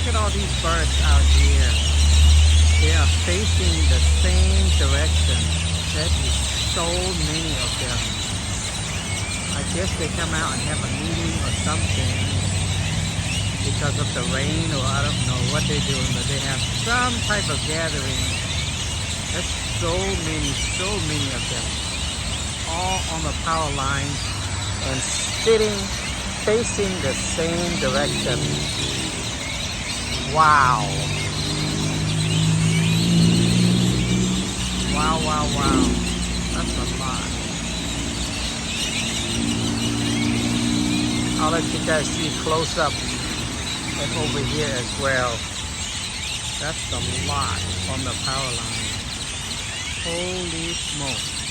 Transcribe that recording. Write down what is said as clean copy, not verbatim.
Look at all these birds out here. They are facing the same direction. That is so many of them. I guess they come out and have a meeting or something because of the rain, or I don't know what they're doing, but they have some type of gathering. There's so many of them, all on the power line and sitting, facing the same direction. Wow. Wow. That's a lot. I'll let you guys see close up and over here as well. That's a lot on the power line. Holy smoke.